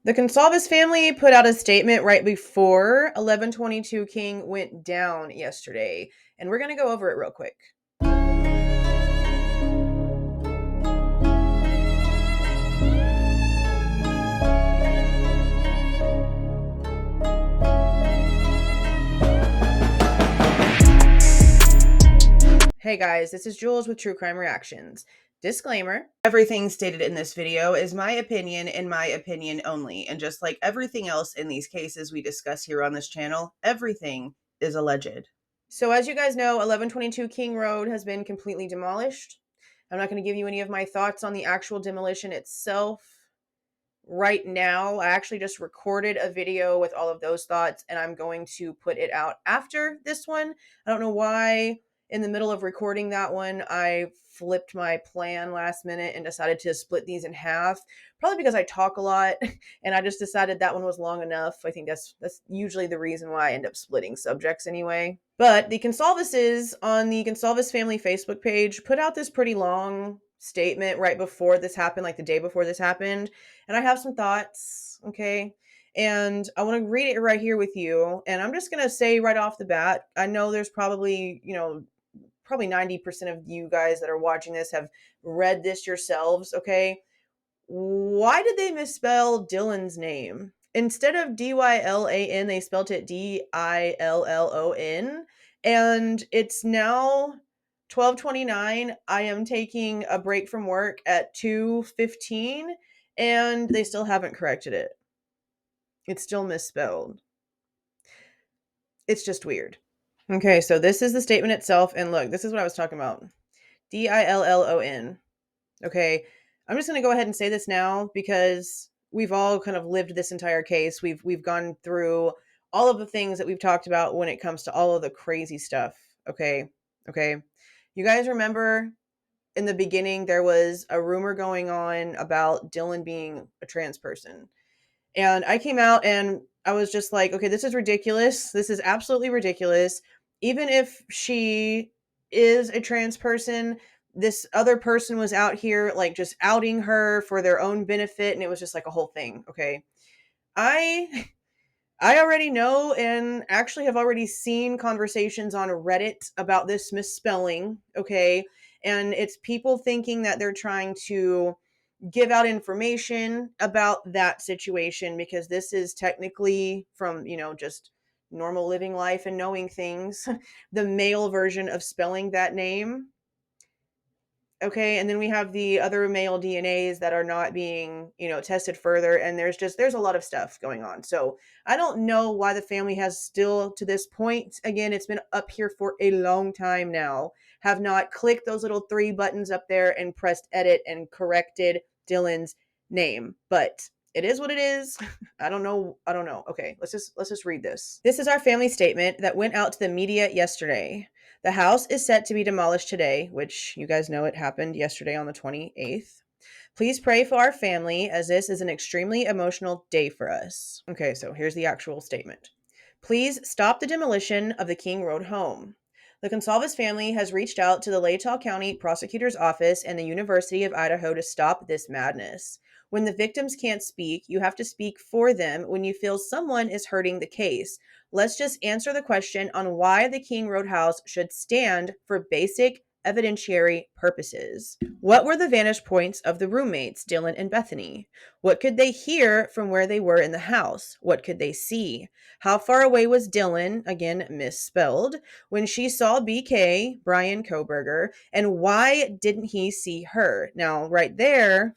The Consalves family put out a statement right before 1122 King went down yesterday, and we're going to go over it real quick. Hey guys, this is Jules with True Crime Reactions. Disclaimer, everything stated in this video is my opinion and my opinion only, and just like everything else in these cases we discuss here on this channel, everything is alleged. So as you guys know, 1122 King Road has been completely demolished. I'm not going to give you any of my thoughts on the actual demolition itself right now. I actually just recorded a video with all of those thoughts, and I'm going to put it out after this one. I don't know why in the middle of recording that one, I flipped my plan last minute and decided to split these in half. Probably because I talk a lot and I just decided that one was long enough. I think that's usually the reason why I end up splitting subjects anyway. But the Consalveses on the Goncalves family Facebook page put out this pretty long statement right before this happened, like the day before this happened. And I have some thoughts, okay? And I want to read it right here with you. And I'm just going to say right off the bat, I know there's probably, probably 90% of you guys that are watching this have read this yourselves, okay? Why did they misspell Dillon's name? Instead of Dylan, they spelled it Dillon. And it's now 12:29. I am taking a break from work at 2:15, and they still haven't corrected it. It's still misspelled. It's just weird. Okay, so this is the statement itself, and look, this is what I was talking about. Dillon. Okay, I'm just going to go ahead and say this now because we've all kind of lived this entire case. We've gone through all of the things that we've talked about when it comes to all of the crazy stuff. Okay. You guys remember in the beginning there was a rumor going on about Dillon being a trans person. And I came out and I was just like, okay, this is ridiculous. This is absolutely ridiculous. Even if she is a trans person, this other person was out here like just outing her for their own benefit, and it was just like a whole thing. Okay. I already know and actually have already seen conversations on Reddit about this misspelling, okay? And it's people thinking that they're trying to give out information about that situation because this is technically from, just normal living life and knowing things, the male version of spelling that name. Okay, and then we have the other male DNAs that are not being, tested further, and there's a lot of stuff going on. So I don't know why the family has still to this point, again, it's been up here for a long time now, have not clicked those little 3 buttons up there and pressed edit and corrected Dillon's name. But it is what it is. I don't know. Okay, let's just read this. This is our family statement that went out to the media yesterday. The house is set to be demolished today, which you guys know it happened yesterday on the 28th. Please pray for our family as this is an extremely emotional day for us. Okay, so here's the actual statement. Please stop the demolition of the King Road home. The Consalves family has reached out to the Latah County Prosecutor's Office and the University of Idaho to stop this madness. When the victims can't speak, you have to speak for them when you feel someone is hurting the case. Let's just answer the question on why the King Road house should stand for basic evidentiary purposes. What were the vantage points of the roommates, Dillon and Bethany? What could they hear from where they were in the house? What could they see? How far away was Dillon, again misspelled, when she saw BK, Bryan Kohberger, and why didn't he see her? Now, right there,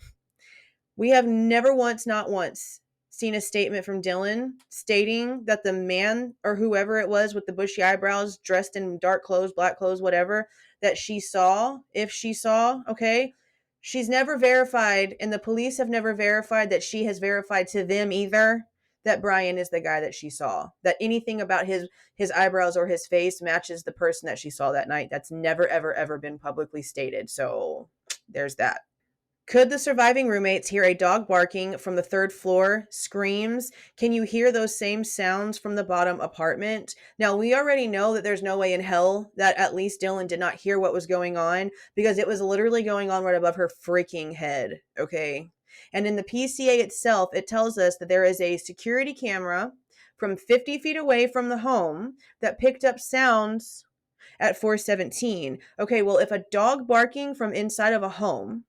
we have never once, not once, seen a statement from Dillon stating that the man or whoever it was with the bushy eyebrows, dressed in dark clothes, black clothes, whatever, that she saw, if she saw, okay, she's never verified, and the police have never verified that she has verified to them either that Bryan is the guy that she saw, that anything about his eyebrows or his face matches the person that she saw that night. That's never, ever, ever been publicly stated. So there's that. Could the surviving roommates hear a dog barking from the 3rd floor? Screams? Can you hear those same sounds from the bottom apartment? Now, we already know that there's no way in hell that at least Dillon did not hear what was going on because it was literally going on right above her freaking head, okay? And in the PCA itself, it tells us that there is a security camera from 50 feet away from the home that picked up sounds at 417. Okay, well, if a dog barking from inside of a home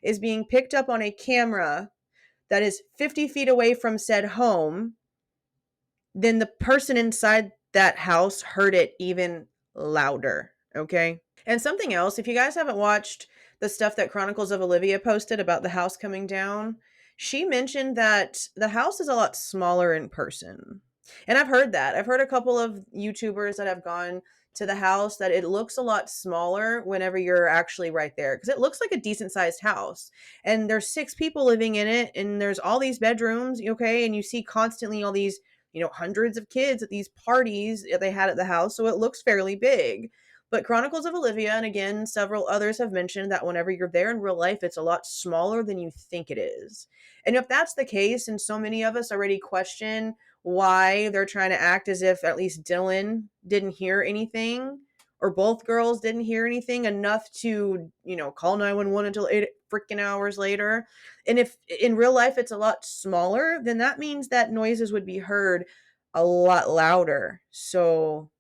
is being picked up on a camera that is 50 feet away from said home, then the person inside that house heard it even louder. Okay. And something else, if you guys haven't watched the stuff that Chronicles of Olivia posted about the house coming down, she mentioned that the house is a lot smaller in person. And I've heard that. I've heard a couple of YouTubers that have gone to the house that it looks a lot smaller whenever you're actually right there, because it looks like a decent sized house and there's 6 people living in it and there's all these bedrooms, okay, and you see constantly all these, hundreds of kids at these parties they had at the house, so it looks fairly big. But Chronicles of Olivia, and again, several others have mentioned that whenever you're there in real life, it's a lot smaller than you think it is. And if that's the case, and so many of us already question why they're trying to act as if at least Dillon didn't hear anything, or both girls didn't hear anything enough to, call 911 until 8 freaking hours later. And if in real life it's a lot smaller, then that means that noises would be heard a lot louder. So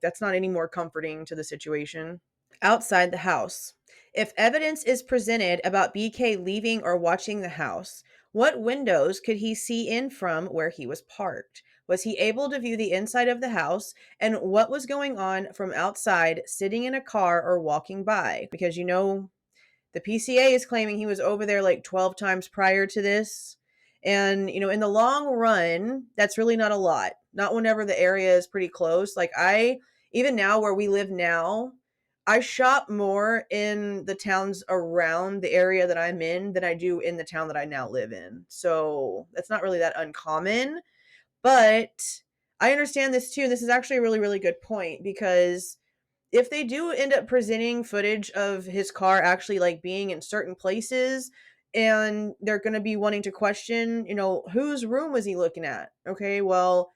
that's not any more comforting to the situation. Outside the house. If evidence is presented about BK leaving or watching the house, what windows could he see in from where he was parked? Was he able to view the inside of the house? And what was going on from outside, sitting in a car or walking by? Because the PCA is claiming he was over there like 12 times prior to this. And, in the long run, that's really not a lot. Not whenever the area is pretty close. Even now where we live now, I shop more in the towns around the area that I'm in than I do in the town that I now live in. So that's not really that uncommon. But I understand this too. This is actually a really, really good point, because if they do end up presenting footage of his car actually being in certain places, and they're going to be wanting to question, whose room was he looking at? Okay, well,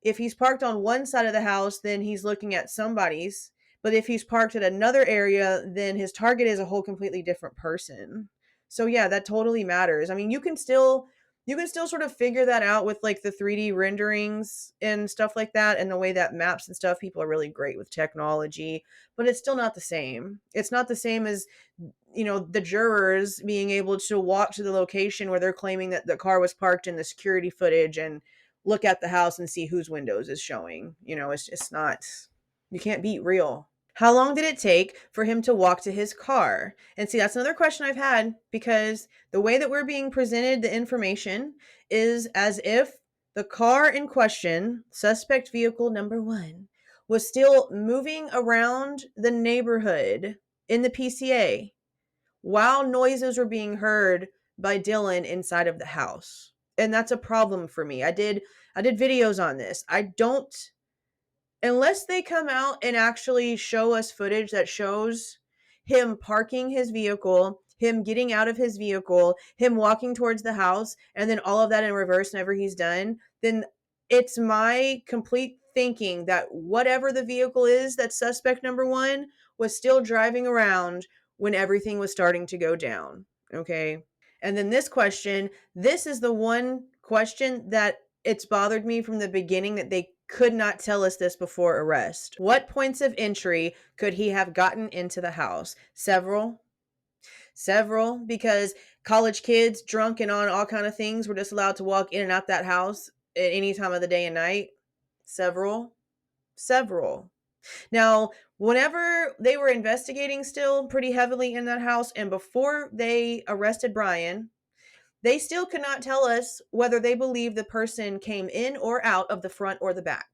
if he's parked on one side of the house, then he's looking at somebody's. But if he's parked at another area, then his target is a whole completely different person. So yeah, that totally matters. I mean, you can still sort of figure that out with the 3D renderings and stuff like that, and the way that maps and stuff. People are really great with technology, but it's still not the same. It's not the same as the jurors being able to walk to the location where they're claiming that the car was parked in the security footage and look at the house and see whose windows is showing. It's just not, you can't beat real. How long did it take for him to walk to his car? And see, that's another question I've had, because the way that we're being presented the information is as if the car in question, suspect vehicle number 1, was still moving around the neighborhood in the PCA while noises were being heard by Dillon inside of the house. And that's a problem for me. I did videos on this. I don't, unless they come out and actually show us footage that shows him parking his vehicle, him getting out of his vehicle, him walking towards the house, and then all of that in reverse whenever he's done, then it's my complete thinking that whatever the vehicle is that suspect number 1 was still driving around when everything was starting to go down. Okay. And then this is the one question that it's bothered me from the beginning, that they could not tell us this before arrest. What points of entry could he have gotten into the house? Several, because college kids, drunk and on all kind of things, were just allowed to walk in and out that house at any time of the day and night. Several. Now, whenever they were investigating still pretty heavily in that house, and before they arrested Bryan, they still could not tell us whether they believed the person came in or out of the front or the back.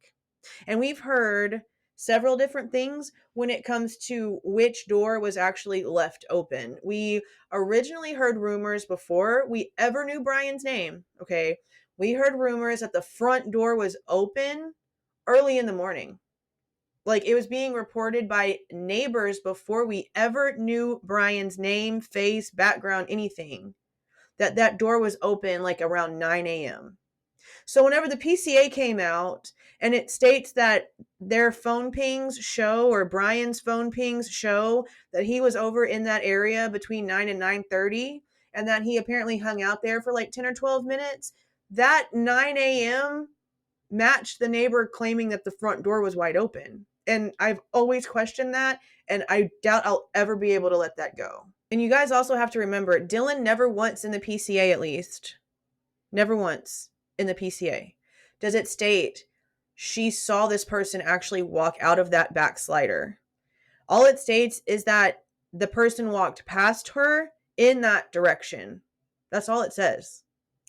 And we've heard several different things when it comes to which door was actually left open. We originally heard rumors before we ever knew Bryan's name. Okay. We heard rumors that the front door was open early in the morning. It was being reported by neighbors before we ever knew Bryan's name, face, background, anything, that door was open around 9 a.m. So whenever the PCA came out and it states that their phone pings show, or Bryan's phone pings show, that he was over in that area between 9 and 9:30, and that he apparently hung out there for like 10 or 12 minutes. That 9 a.m. matched the neighbor claiming that the front door was wide open. And I've always questioned that, and I doubt I'll ever be able to let that go. And you guys also have to remember, Dillon never once in the PCA, at least, never once in the PCA, does it state she saw this person actually walk out of that back slider. All it states is that the person walked past her in that direction. That's all it says.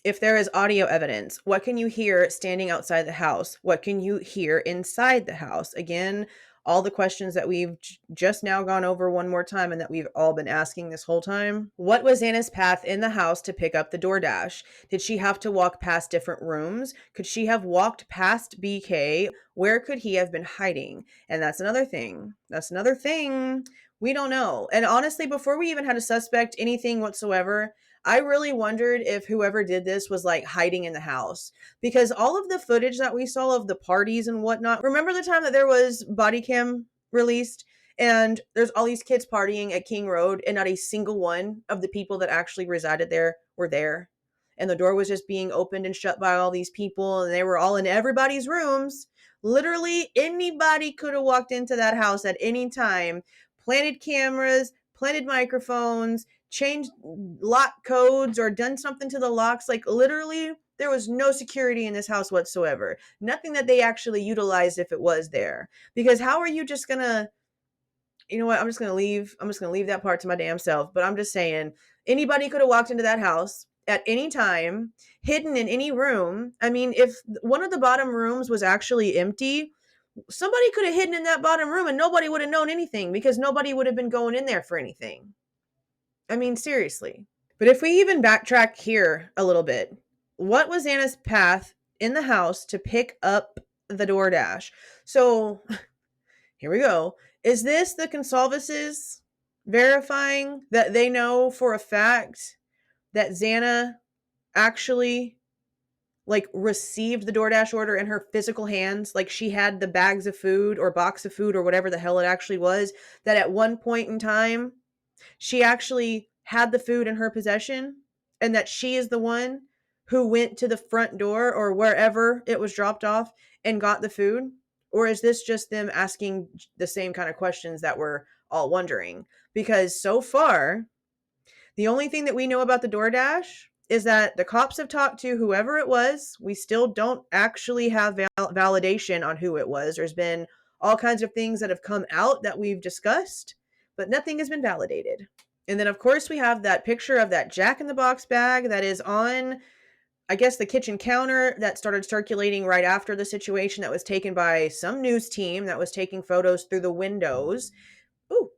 If there is audio evidence, what can you hear standing outside the house? What can you hear inside the house? Again, all the questions that we've just now gone over one more time and that we've all been asking this whole time. What was Xana's path in the house to pick up the DoorDash? Did she have to walk past different rooms? Could she have walked past BK? Where could he have been hiding? And that's another thing. We don't know. And honestly, before we even had a suspect, anything whatsoever, I really wondered if whoever did this was like hiding in the house, because all of the footage that we saw of the parties and whatnot, remember the time that there was body cam released and there's all these kids partying at King Road and not a single one of the people that actually resided there were there. And the door was just being opened and shut by all these people and they were all in everybody's rooms. Literally anybody could have walked into that house at any time, planted cameras, planted microphones, changed lock codes or done something to the locks. Like literally there was no security in this house whatsoever. Nothing that they actually utilized if it was there. Because how are you just gonna, you know what, I'm just gonna leave that part to my damn self. But I'm just saying, anybody could have walked into that house at any time, hidden in any room. I mean, if one of the bottom rooms was actually empty, somebody could have hidden in that bottom room and nobody would have known anything because nobody would have been going in there for anything. I mean, seriously. But if we even backtrack here a little bit, what was Xana's path in the house to pick up the DoorDash? So here we go. Is this the Consolvises verifying that they know for a fact that Xana actually like received the DoorDash order in her physical hands? Like she had the bags of food or box of food or whatever the hell it actually was, that at one point in time she actually had the food in her possession and that she is the one who went to the front door or wherever it was dropped off and got the food? Or is this just them asking the same kind of questions that we're all wondering? Because so far, the only thing that we know about the DoorDash is that the cops have talked to whoever it was. We still don't actually have validation on who it was. There's been all kinds of things that have come out that we've discussed, but nothing has been validated. And then, of course, we have that picture of that Jack-in-the-Box bag that is on, I guess, the kitchen counter that started circulating right after the situation, that was taken by some news team that was taking photos through the windows. Ooh.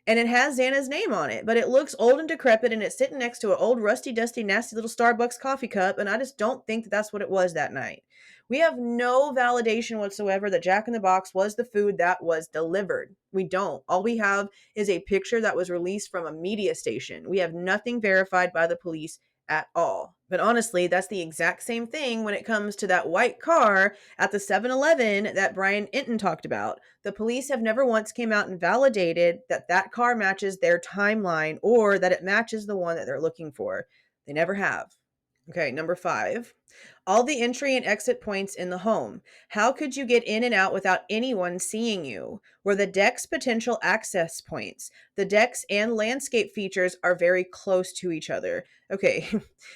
And it has Xana's name on it, but it looks old and decrepit, and it's sitting next to an old, rusty, dusty, nasty little Starbucks coffee cup, and I just don't think that that's what it was that night. We have no validation whatsoever that Jack in the Box was the food that was delivered. We don't. All we have is a picture that was released from a media station. We have nothing verified by the police at all. But honestly, that's the exact same thing when it comes to that white car at the 7-Eleven that Brian Inton talked about. The police have never once came out and validated that that car matches their timeline or that it matches the one that they're looking for. They never have. Okay, number 5. All the entry and exit points in the home. How could you get in and out without anyone seeing you? Were the deck's potential access points? The decks and landscape features are very close to each other. Okay,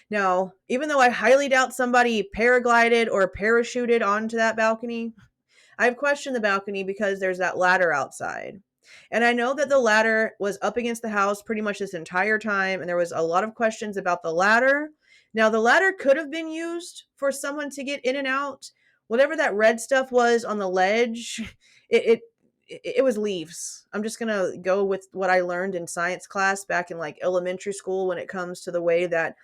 now, even though I highly doubt somebody paraglided or parachuted onto that balcony, I've questioned the balcony because there's that ladder outside. And I know that the ladder was up against the house pretty much this entire time, and there was a lot of questions about the ladder. Now, the ladder could have been used for someone to get in and out. Whatever that red stuff was on the ledge, it was leaves. I'm just going to go with what I learned in science class back in like elementary school when it comes to the way that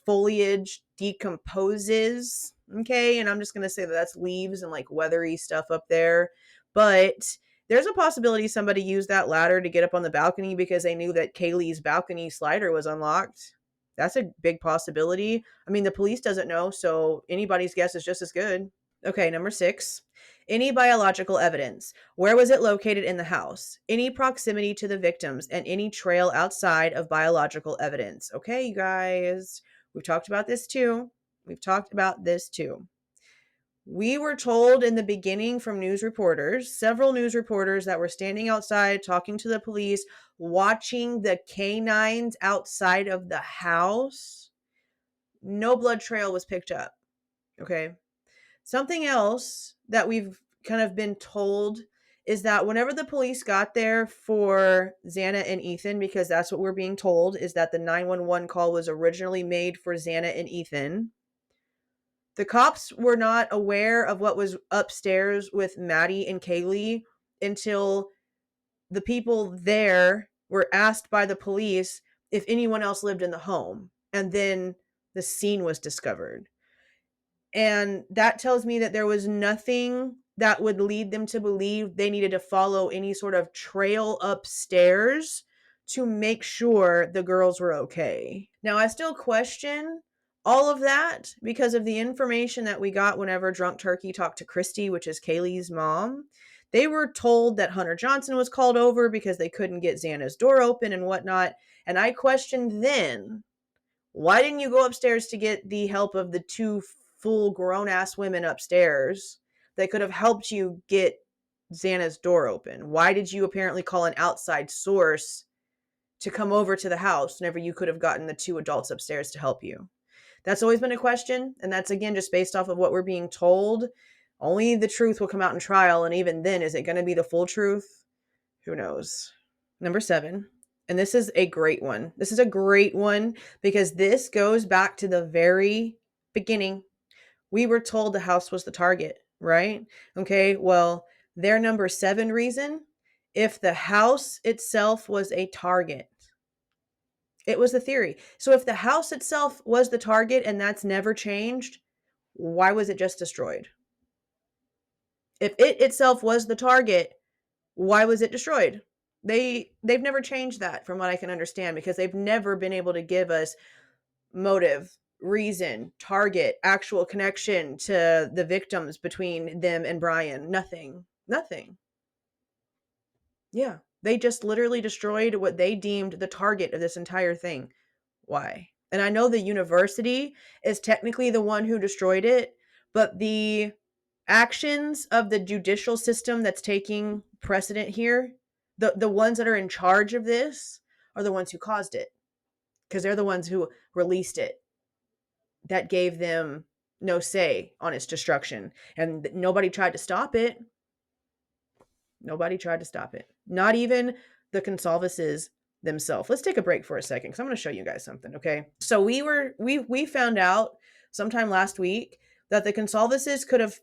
foliage decomposes. Okay, and I'm just going to say that that's leaves and like weathery stuff up there. But there's a possibility somebody used that ladder to get up on the balcony because they knew that Kaylee's balcony slider was unlocked. That's a big possibility. I mean, the police doesn't know, so anybody's guess is just as good. Okay, number 6. Any biological evidence. Where was it located in the house? Any proximity to the victims and any trail outside of biological evidence. Okay, you guys, we've talked about this too. We were told in the beginning from news reporters, several news reporters that were standing outside talking to the police, watching the canines outside of the house. No blood trail was picked up. Okay. Something else that we've kind of been told is that whenever the police got there for Xana and Ethan, because that's what we're being told, is that the 911 call was originally made for Xana and Ethan. The cops were not aware of what was upstairs with Maddie and Kaylee until the people there were asked by the police if anyone else lived in the home. And then the scene was discovered. And that tells me that there was nothing that would lead them to believe they needed to follow any sort of trail upstairs to make sure the girls were okay. Now, I still question all of that because of the information that we got whenever Drunk Turkey talked to Christy, which is Kaylee's mom. They were told that Hunter Johnson was called over because they couldn't get Xana's door open and whatnot. And I questioned then, why didn't you go upstairs to get the help of the two full grown-ass women upstairs that could have helped you get Xana's door open? Why did you apparently call an outside source to come over to the house whenever you could have gotten the two adults upstairs to help you? That's always been a question, and that's, again, just based off of what we're being told. Only the truth will come out in trial, and even then, is it going to be the full truth? Who knows? Number 7. And this is a great one. This is a great one because this goes back to the very beginning. We were told the house was the target, right? Okay, well, their number 7 reason, if the house itself was a target. It was the theory. So if the house itself was the target and that's never changed, why was it just destroyed? If it itself was the target, why was it destroyed? They've never changed that from what I can understand because they've never been able to give us motive, reason, target, actual connection to the victims between them and Bryan. Nothing. Yeah. They just literally destroyed what they deemed the target of this entire thing. Why? And I know the university is technically the one who destroyed it, but the actions of the judicial system that's taking precedent here, the ones that are in charge of this are the ones who caused it because they're the ones who released it. That gave them no say on its destruction, and nobody tried to stop it. Not even the Consolvises themselves. Let's take a break for a second because I'm going to show you guys something, okay? So we found out sometime last week that the Consolvises could have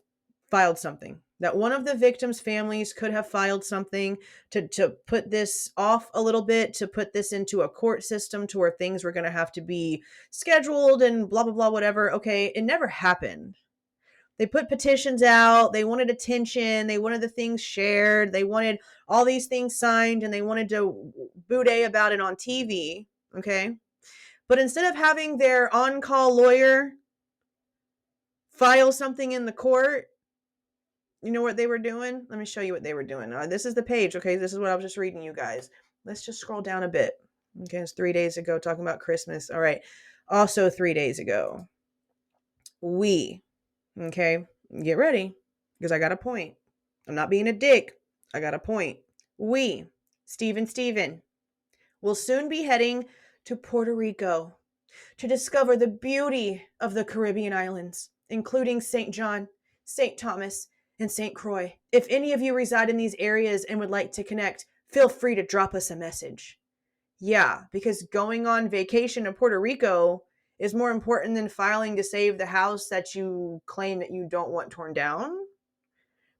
filed something, that one of the victims' families could have filed something to put this off a little bit, to put this into a court system to where things were going to have to be scheduled and blah, blah, blah, whatever. Okay, it never happened. They put petitions out. They wanted attention. They wanted the things shared. They wanted all these things signed, and they wanted to boudet about it on TV. Okay. But instead of having their on-call lawyer file something in the court, you know what they were doing? Let me show you what they were doing. This is the page. Okay. This is what I was just reading you guys. Let's just scroll down a bit. Okay. It's 3 days ago talking about Christmas. All right. Also 3 days ago. Okay, get ready, because I got a point. I'm not being a dick. I got a point. We, Steven, will soon be heading to Puerto Rico to discover the beauty of the Caribbean islands, including St. John, St. Thomas, and St. Croix. If any of you reside in these areas and would like to connect, feel free to drop us a message. Yeah, because going on vacation to Puerto Rico is more important than filing to save the house that you claim that you don't want torn down.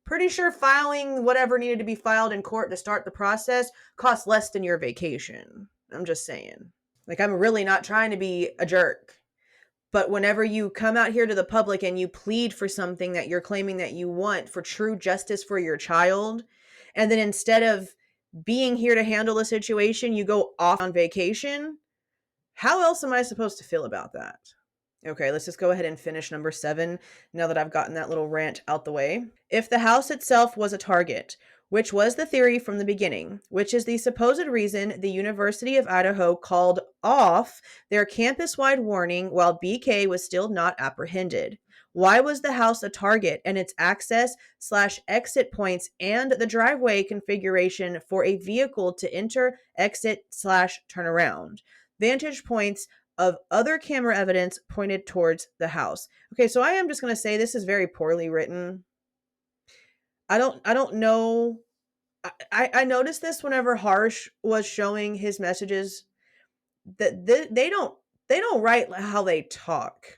Pretty sure filing whatever needed to be filed in court to start the process costs less than your vacation. I'm just saying. Like, I'm really not trying to be a jerk. But whenever you come out here to the public and you plead for something that you're claiming that you want for true justice for your child, and then instead of being here to handle the situation, you go off on vacation, how else am I supposed to feel about that? Okay, let's just go ahead and finish number 7 now that I've gotten that little rant out the way. If the house itself was a target, which was the theory from the beginning, which is the supposed reason the University of Idaho called off their campus-wide warning while BK was still not apprehended. Why was the house a target and its access/exit points and the driveway configuration for a vehicle to enter, exit/turn around? Vantage points of other camera evidence pointed towards the house. Okay, so I am just going to say this is very poorly written. I don't know. I noticed this whenever Harsh was showing his messages that they don't write how they talk.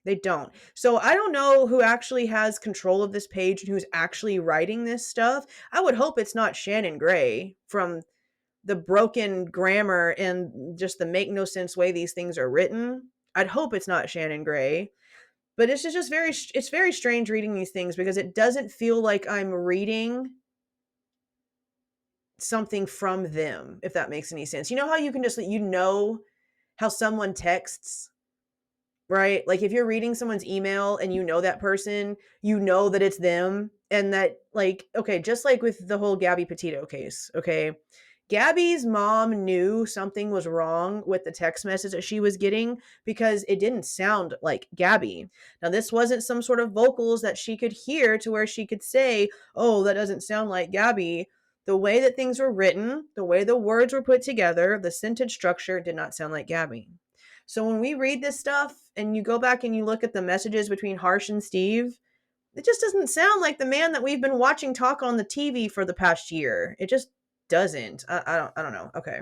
They don't. So I don't know who actually has control of this page and who's actually writing this stuff. I would hope it's not Shannon Gray from the broken grammar and just the make no sense way these things are written. I'd hope it's not Shannon Gray. But it's very strange reading these things because it doesn't feel like I'm reading something from them, if that makes any sense. You know how you can just, how someone texts, right? Like if you're reading someone's email and you know that person, you know that it's them. And that, like, okay, just like with the whole Gabby Petito case, okay? Gabby's mom knew something was wrong with the text message that she was getting because it didn't sound like Gabby. Now, this wasn't some sort of vocals that she could hear to where she could say, oh, that doesn't sound like Gabby. The way that things were written, the way the words were put together, the sentence structure did not sound like Gabby. So when we read this stuff and you go back and you look at the messages between Harsh and Steve, it just doesn't sound like the man that we've been watching talk on the TV for the past year. It just doesn't. I don't know. Okay.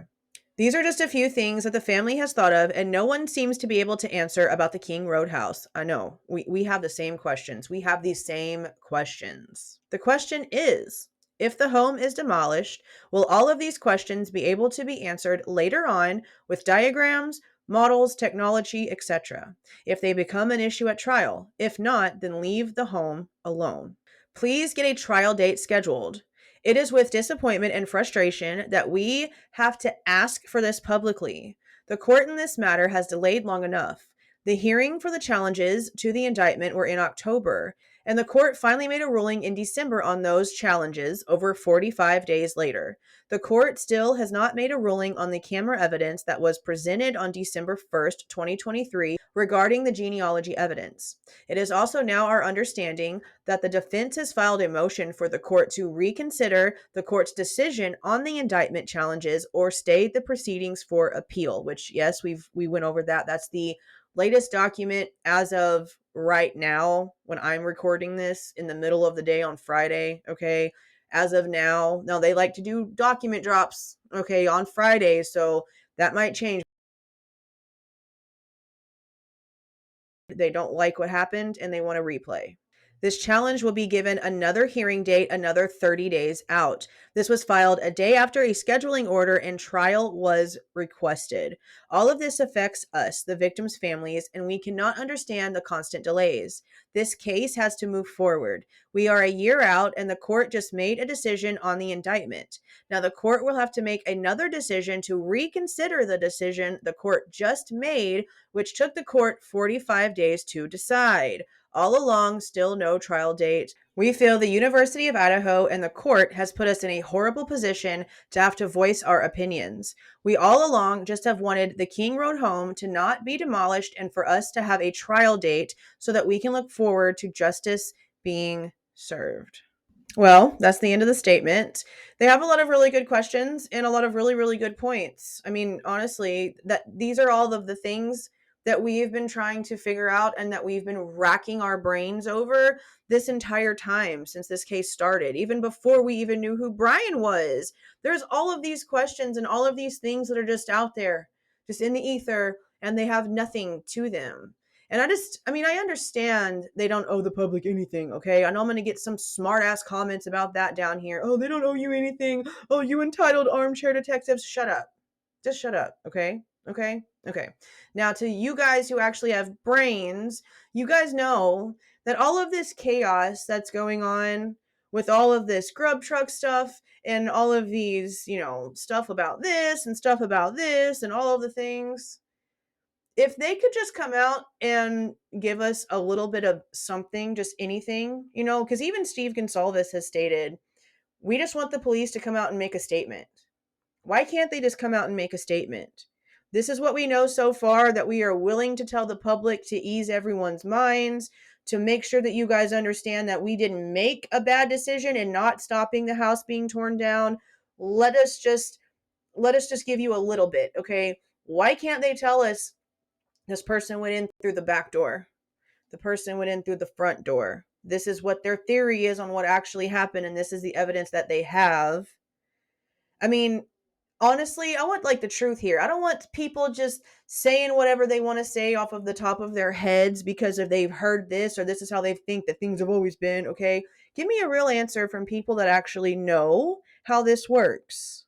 These are just a few things that the family has thought of, and no one seems to be able to answer about the King Road house. I know. We have the same questions. We have these same questions. The question is, if the home is demolished, will all of these questions be able to be answered later on with diagrams, models, technology, etc. if they become an issue at trial? If not, then leave the home alone. Please get a trial date scheduled. It is with disappointment and frustration that we have to ask for this publicly. The court in this matter has delayed long enough. The hearing for the challenges to the indictment were in October, and the court finally made a ruling in December on those challenges over 45 days later. The court still has not made a ruling on the camera evidence that was presented on December 1st, 2023, regarding the genealogy evidence. It is also now our understanding that the defense has filed a motion for the court to reconsider the court's decision on the indictment challenges or stay the proceedings for appeal, which, yes, we went over that. That's the latest document as of right now when I'm recording this in the middle of the day on Friday, okay? As of now, they like to do document drops, okay, on Fridays, so that might change. They don't like what happened and they want to replay. This challenge will be given another hearing date another 30 days out. This was filed a day after a scheduling order and trial was requested. All of this affects us, the victims' families, and we cannot understand the constant delays. This case has to move forward. We are a year out and the court just made a decision on the indictment. Now the court will have to make another decision to reconsider the decision the court just made, which took the court 45 days to decide. All along, still no trial date. We feel the University of Idaho and the court has put us in a horrible position to have to voice our opinions. We all along just have wanted the King Road home to not be demolished and for us to have a trial date so that we can look forward to justice being served. Well, that's the end of the statement. They have a lot of really good questions and a lot of really, really good points. I mean, honestly, that these are all of the things that we've been trying to figure out and that we've been racking our brains over this entire time since this case started, even before we even knew who Bryan was. There's all of these questions and all of these things that are just out there, just in the ether, and they have nothing to them. And I understand they don't owe the public anything, okay? I know I'm going to get some smart ass comments about that down here. Oh, they don't owe you anything. Oh, you entitled armchair detectives. Shut up. Just shut up, okay? Okay? Okay. Now, to you guys who actually have brains, you guys know that all of this chaos that's going on with all of this grub truck stuff and all of these, stuff about this and stuff about this and all of the things, If they could just come out and give us a little bit of something, just anything, because even Steve Goncalves has stated, we just want the police to come out and make a statement. Why can't they just come out and make a statement? This is what we know so far, that we are willing to tell the public to ease everyone's minds, to make sure that you guys understand that we didn't make a bad decision in not stopping the house being torn down. Let us just give you a little bit, okay? Why can't they tell us this person went in through the back door? The person went in through the front door. This is what their theory is on what actually happened, and this is the evidence that they have. I mean, honestly, I want the truth here. I don't want people just saying whatever they want to say off of the top of their heads because if they've heard this or this is how they think that things have always been, okay? Give me a real answer from people that actually know how this works.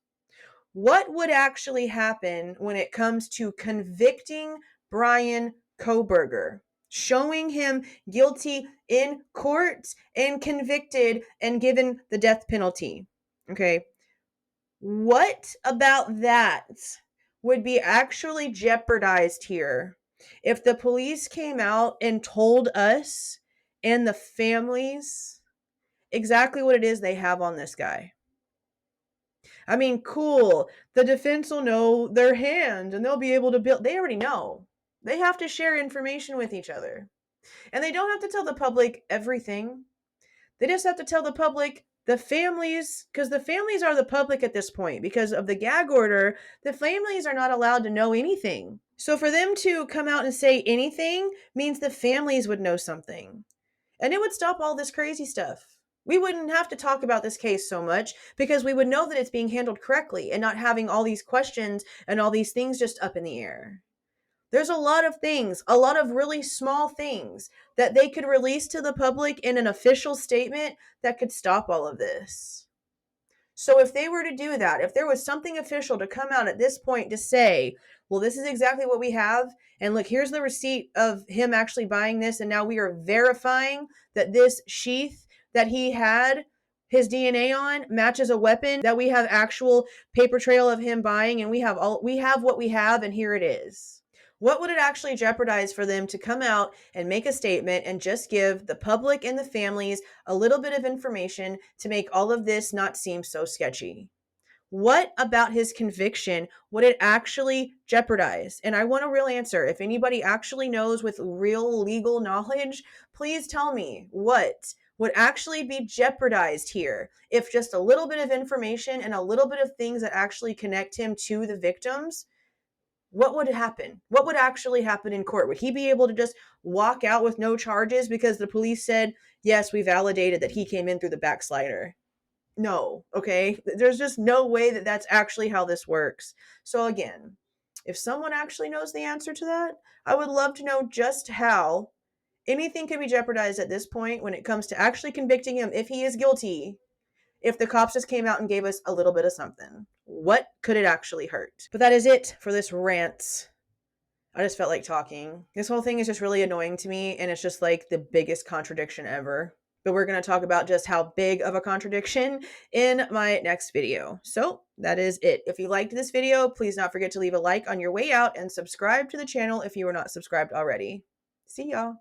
What would actually happen when it comes to convicting Bryan Kohberger? Showing him guilty in court and convicted and given the death penalty. Okay. What about that would be actually jeopardized here if the police came out and told us and the families exactly what it is they have on this guy? I mean, cool. The defense will know their hand and they'll be able to build. They already know. They have to share information with each other. And they don't have to tell the public everything. They just have to tell the public, the families, because the families are the public at this point. Because of the gag order, the families are not allowed to know anything. So for them to come out and say anything means the families would know something. And it would stop all this crazy stuff. We wouldn't have to talk about this case so much because we would know that it's being handled correctly and not having all these questions and all these things just up in the air. There's a lot of things, a lot of really small things that they could release to the public in an official statement that could stop all of this. So if they were to do that, if there was something official to come out at this point to say, well, this is exactly what we have, and look, here's the receipt of him actually buying this, and now we are verifying that this sheath that he had his DNA on matches a weapon, that we have actual paper trail of him buying, and we have what we have, and here it is. What would it actually jeopardize for them to come out and make a statement and just give the public and the families a little bit of information to make all of this not seem so sketchy? What about his conviction would it actually jeopardize? And I want a real answer. If anybody actually knows with real legal knowledge, please tell me what would actually be jeopardized here if just a little bit of information and a little bit of things that actually connect him to the victims. What would happen? What would actually happen in court? Would he be able to just walk out with no charges because the police said, yes, we validated that he came in through the backslider? No, okay? There's just no way that that's actually how this works. So again, if someone actually knows the answer to that, I would love to know just how anything can be jeopardized at this point when it comes to actually convicting him if he is guilty. If the cops just came out and gave us a little bit of something, what could it actually hurt? But that is it for this rant. I just felt like talking. This whole thing is just really annoying to me, and it's just like the biggest contradiction ever. But we're going to talk about just how big of a contradiction in my next video. So that is it. If you liked this video, please not forget to leave a like on your way out and subscribe to the channel if you are not subscribed already. See y'all.